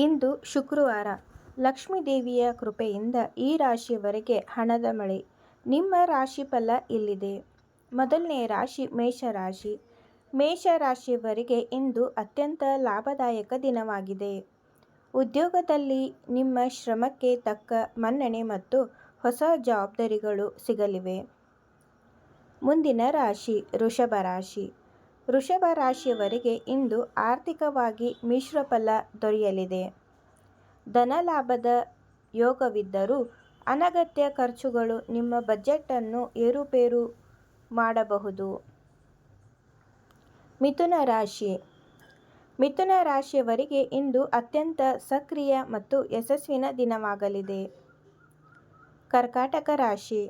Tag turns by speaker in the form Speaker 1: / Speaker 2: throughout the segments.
Speaker 1: ಇಂದು ಶುಕ್ರವಾರ. ಲಕ್ಷ್ಮೀ ದೇವಿಯ ಕೃಪೆಯಿಂದ ಈ ರಾಶಿಯವರಿಗೆ ಹಣದ ಮಳೆ. ನಿಮ್ಮ ರಾಶಿಫಲ ಇಲ್ಲಿದೆ. ಮೊದಲನೇ ರಾಶಿ ಮೇಷರಾಶಿ. ಮೇಷರಾಶಿಯವರಿಗೆ ಇಂದು ಅತ್ಯಂತ ಲಾಭದಾಯಕ ದಿನವಾಗಿದೆ. ಉದ್ಯೋಗದಲ್ಲಿ ನಿಮ್ಮ ಶ್ರಮಕ್ಕೆ ತಕ್ಕ ಮನ್ನಣೆ ಮತ್ತು ಹೊಸ ಜವಾಬ್ದಾರಿಗಳು ಸಿಗಲಿವೆ. ಮುಂದಿನ ರಾಶಿ ವೃಷಭ ರಾಶಿ. ವೃಷಭ ರಾಶಿಯವರಿಗೆ ಇಂದು ಆರ್ಥಿಕವಾಗಿ ಮಿಶ್ರ ಫಲ ದೊರೆಯಲಿದೆ. ಧನಲಾಭದ ಯೋಗವಿದ್ದರೂ ಅನಗತ್ಯ ಖರ್ಚುಗಳು ನಿಮ್ಮ ಬಜೆಟನ್ನು ಏರುಪೇರು ಮಾಡಬಹುದು. ಮಿಥುನ ರಾಶಿ. ಮಿಥುನ ರಾಶಿಯವರಿಗೆ ಇಂದು ಅತ್ಯಂತ ಸಕ್ರಿಯ ಮತ್ತು ಯಶಸ್ವಿನ ದಿನವಾಗಲಿದೆ. ಕರ್ಕಾಟಕ ರಾಶಿ.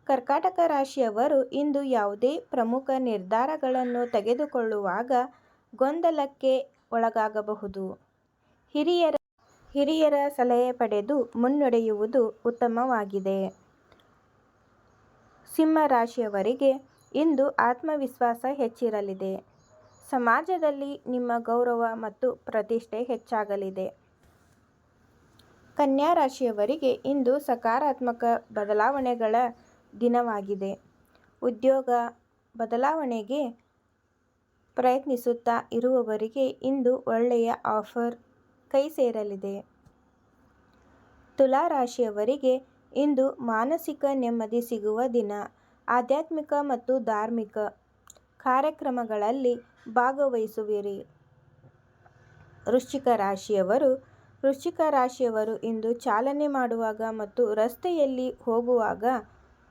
Speaker 1: ಕರ್ಕಾಟಕ ರಾಶಿಯವರು ಇಂದು ಯಾವುದೇ ಪ್ರಮುಖ ನಿರ್ಧಾರಗಳನ್ನು ತೆಗೆದುಕೊಳ್ಳುವಾಗ ಗೊಂದಲಕ್ಕೆ ಒಳಗಾಗಬಹುದು. ಹಿರಿಯರ ಸಲಹೆ ಪಡೆದು ಮುನ್ನಡೆಯುವುದು ಉತ್ತಮವಾಗಿದೆ. ಸಿಂಹ ರಾಶಿಯವರಿಗೆ ಇಂದು ಆತ್ಮವಿಶ್ವಾಸ ಹೆಚ್ಚಿರಲಿದೆ. ಸಮಾಜದಲ್ಲಿ ನಿಮ್ಮ ಗೌರವ ಮತ್ತು ಪ್ರತಿಷ್ಠೆ ಹೆಚ್ಚಾಗಲಿದೆ. ಕನ್ಯಾ ರಾಶಿಯವರಿಗೆ ಇಂದು ಸಕಾರಾತ್ಮಕ ಬದಲಾವಣೆಗಳ ದಿನವಾಗಿದೆ. ಉದ್ಯೋಗ ಬದಲಾವಣೆಗೆ ಪ್ರಯತ್ನಿಸುತ್ತಾ ಇರುವವರಿಗೆ ಇಂದು ಒಳ್ಳೆಯ ಆಫರ್ ಕೈ ಸೇರಲಿದೆ. ತುಲಾ ರಾಶಿಯವರಿಗೆ ಇಂದು ಮಾನಸಿಕ ನೆಮ್ಮದಿ ಸಿಗುವ ದಿನ. ಆಧ್ಯಾತ್ಮಿಕ ಮತ್ತು ಧಾರ್ಮಿಕ ಕಾರ್ಯಕ್ರಮಗಳಲ್ಲಿ ಭಾಗವಹಿಸುವಿರಿ. ವೃಶ್ಚಿಕ ರಾಶಿಯವರು ಇಂದು ಚಾಲನೆ ಮಾಡುವಾಗ ಮತ್ತು ರಸ್ತೆಯಲ್ಲಿ ಹೋಗುವಾಗ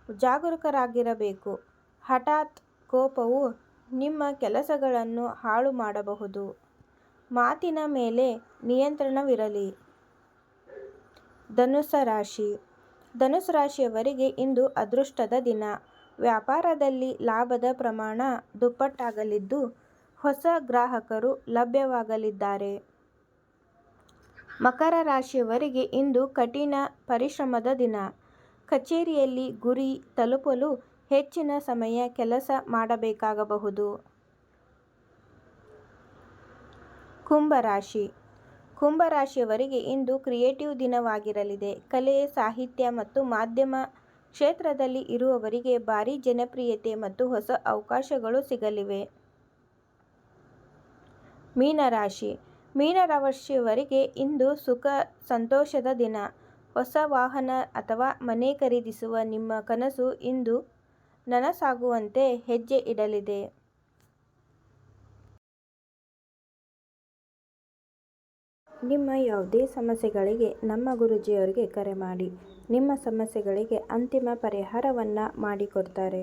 Speaker 1: ಜಾಗರೂಕರಾಗಿರಬೇಕು. ಹಠಾತ್ ಕೋಪವು ನಿಮ್ಮ ಕೆಲಸಗಳನ್ನು ಹಾಳು ಮಾಡಬಹುದು. ಮಾತಿನ ಮೇಲೆ ನಿಯಂತ್ರಣವಿರಲಿ. ಧನುಸ್ಸು ರಾಶಿ. ಧನುಸ್ಸು ರಾಶಿಯವರಿಗೆ ಇಂದು ಅದೃಷ್ಟದ ದಿನ. ವ್ಯಾಪಾರದಲ್ಲಿ ಲಾಭದ ಪ್ರಮಾಣ ದುಪ್ಪಟ್ಟಾಗಲಿದ್ದು ಹೊಸ ಗ್ರಾಹಕರು ಲಭ್ಯವಾಗಲಿದ್ದಾರೆ. ಮಕರ ರಾಶಿಯವರಿಗೆ ಇಂದು ಕಠಿಣ ಪರಿಶ್ರಮದ ದಿನ. ಕಚೇರಿಯಲ್ಲಿ ಗುರಿ ತಲುಪಲು ಹೆಚ್ಚಿನ ಸಮಯ ಕೆಲಸ ಮಾಡಬೇಕಾಗಬಹುದು. ಕುಂಭ ರಾಶಿಯವರಿಗೆ ಇಂದು ಕ್ರಿಯೇಟಿವ್ ದಿನವಾಗಿರಲಿದೆ. ಕಲೆ, ಸಾಹಿತ್ಯ ಮತ್ತು ಮಾಧ್ಯಮ ಕ್ಷೇತ್ರದಲ್ಲಿ ಇರುವವರಿಗೆ ಭಾರೀ ಜನಪ್ರಿಯತೆ ಮತ್ತು ಹೊಸ ಅವಕಾಶಗಳು ಸಿಗಲಿವೆ. ಮೀನ ರಾಶಿಯವರಿಗೆ ಇಂದು ಸುಖ ಸಂತೋಷದ ದಿನ. ಹೊಸ ವಾಹನ ಅಥವಾ ಮನೆ ಖರೀದಿಸುವ ನಿಮ್ಮ ಕನಸು ಇಂದು ನನಸಾಗುವಂತೆ ಹೆಜ್ಜೆ ಇಡಲಿದೆ. ನಿಮ್ಮ ಯಾವುದೇ ಸಮಸ್ಯೆಗಳಿಗೆ ನಮ್ಮ ಗುರೂಜಿಯವರಿಗೆ ಕರೆ ಮಾಡಿ. ನಿಮ್ಮ ಸಮಸ್ಯೆಗಳಿಗೆ ಅಂತಿಮ ಪರಿಹಾರವನ್ನು ಮಾಡಿಕೊಡ್ತಾರೆ.